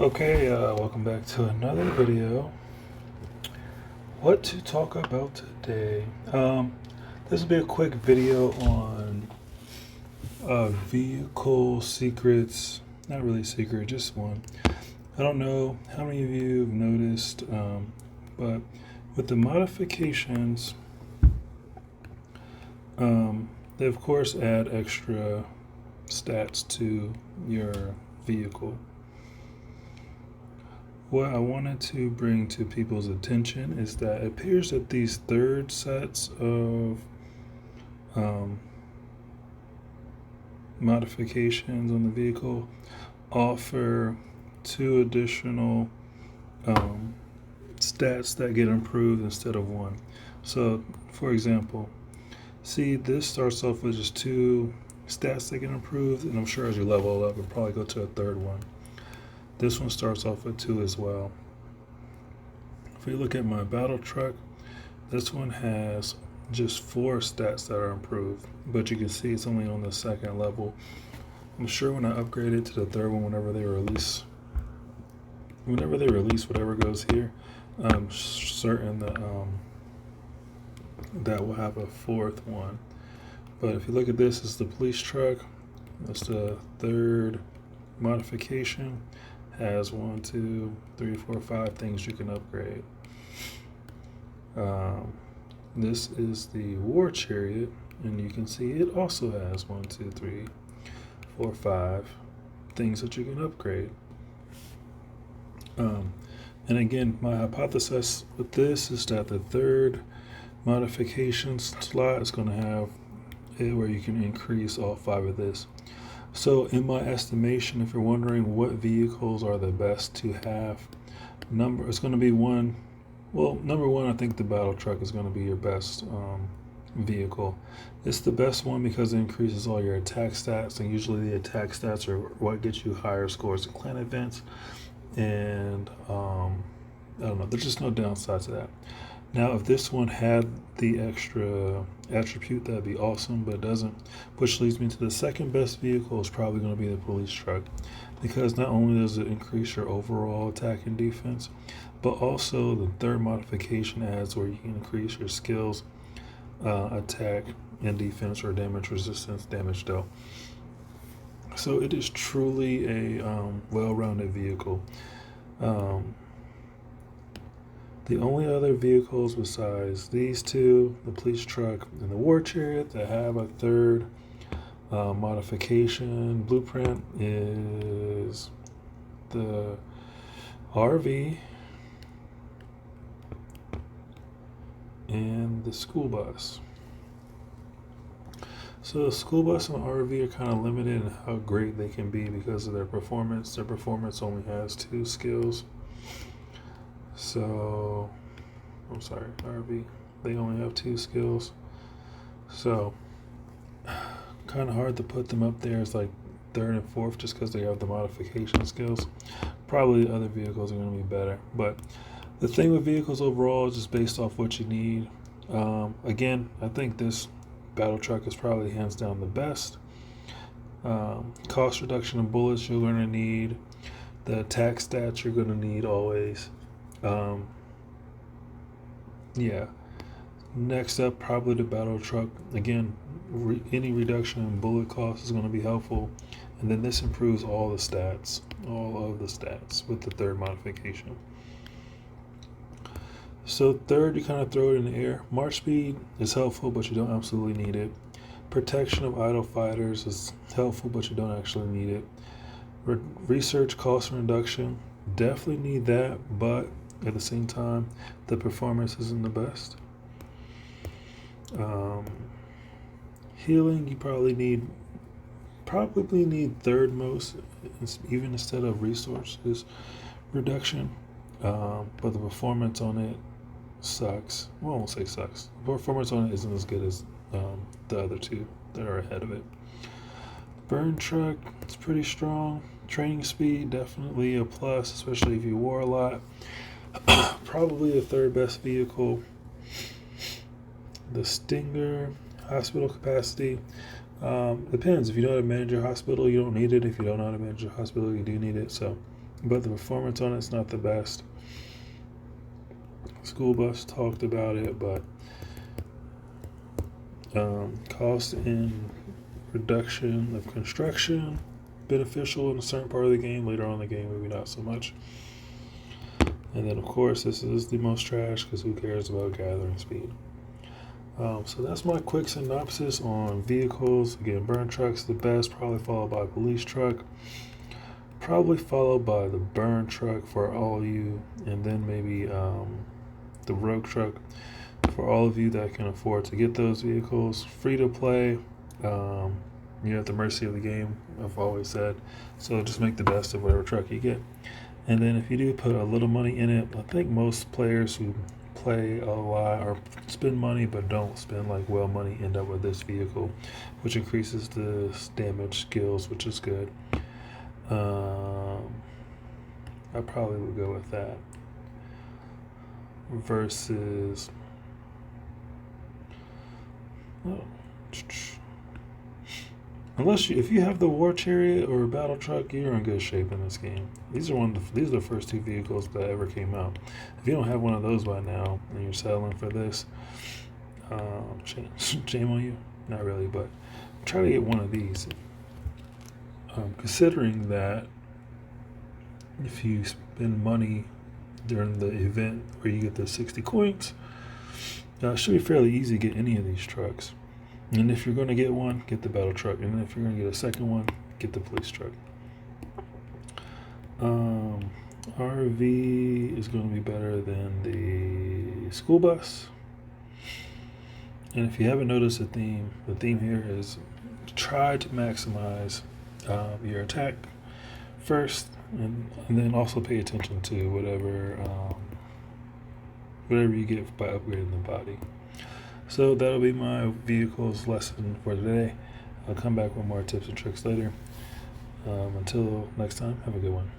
Okay, welcome back to another video. What to talk about today? This will be a quick video on vehicle secrets. Not really secret, just one. I don't know how many of you have noticed, but with the modifications, they of course add extra stats to your vehicle. What I wanted to bring to people's attention is that it appears that these third sets of modifications on the vehicle offer two additional stats that get improved instead of one. So, for example, see, this starts off with just two stats that get improved, and I'm sure as you level up, it'll probably go to a third one. This one starts off with 2 as well. If we look at my battle truck, this one has just 4 stats that are improved, but you can see it's only on the second level. I'm sure when I upgrade it to the third one, whenever they release whatever goes here, I'm certain that that will have a 4th one. But if you look at this, it's the police truck. That's the third modification. Has 1, 2, 3, 4, 5 things you can upgrade. This is the war chariot, and you can see it also has 1, 2, 3, 4, 5 things that you can upgrade. And again, my hypothesis with this is that the third modification slot is going to have it where you can increase all 5 of this. So in my estimation, if you're wondering what vehicles are the best to have, it's going to be one. Well, number one, I think the battle truck is going to be your best vehicle. It's the best one because it increases all your attack stats, and usually the attack stats are what gets you higher scores in clan events. And I don't know, there's just no downside to that. Now, if this one had the extra attribute, that'd be awesome, but it doesn't, which leads me to the second best vehicle is probably going to be the police truck, because not only does it increase your overall attack and defense, but also the third modification adds where you can increase your skills, attack and defense, or damage resistance, damage dealt. So it is truly a well-rounded vehicle. The only other vehicles besides these two, the police truck and the war chariot, that have a third modification blueprint is the RV and the school bus. So the school bus and the RV are kind of limited in how great they can be because of their performance. Their performance only has 2 skills. So, I'm sorry, RV. They only have 2 skills. So, kind of hard to put them up there as like 3rd and 4th just because they have the modification skills. Probably the other vehicles are going to be better. But the thing with vehicles overall is just based off what you need. Again, I think this battle truck is probably hands down the best. Cost reduction in bullets you're going to need. The attack stats you're going to need always. Yeah. Next up, probably the battle truck. Again, any reduction in bullet cost is going to be helpful. And then this improves all of the stats with the third modification. So third, you kind of throw it in the air. March speed is helpful, but you don't absolutely need it. Protection of idle fighters is helpful, but you don't actually need it. Research cost reduction, definitely need that, but at the same time, the performance isn't the best. Healing, you probably need third most, even instead of resources reduction. But the performance on it sucks. Well, I won't say sucks. The performance on it isn't as good as the other 2 that are ahead of it. Burn truck, it's pretty strong. Training speed, definitely a plus, especially if you war a lot. Probably the 3rd best vehicle. The Stinger, hospital capacity. Depends. If you know how to manage your hospital, you don't need it. If you don't know how to manage your hospital, you do need it. So but the performance on it's not the best. School bus talked about it, but cost in reduction of construction beneficial in a certain part of the game. Later on in the game, maybe not so much. And then, of course, this is the most trash because who cares about gathering speed? So that's my quick synopsis on vehicles. Again, burn truck's the best, probably followed by police truck, probably followed by the burn truck for all of you, and then maybe the rogue truck for all of you that can afford to get those vehicles. Free to play. You're at the mercy of the game, I've always said. So just make the best of whatever truck you get. And then if you do put a little money in it, I think most players who play a lot or spend money but don't spend like well money end up with this vehicle, which increases the damage skills, which is good. I probably would go with that versus if you have the war chariot or battle truck, you're in good shape in this game. These are the first two vehicles that ever came out. If you don't have one of those by now and you're settling for this, shame on you. Not really, but try to get one of these. Considering that if you spend money during the event where you get the 60 coins, it should be fairly easy to get any of these trucks. And if you're going to get one, get the battle truck. And if you're going to get a second one, get the police truck. RV is going to be better than the school bus. And if you haven't noticed the theme here is try to maximize your attack first, and then also pay attention to whatever you get by upgrading the body. So that'll be my vehicles lesson for today. I'll come back with more tips and tricks later. Until next time, have a good one.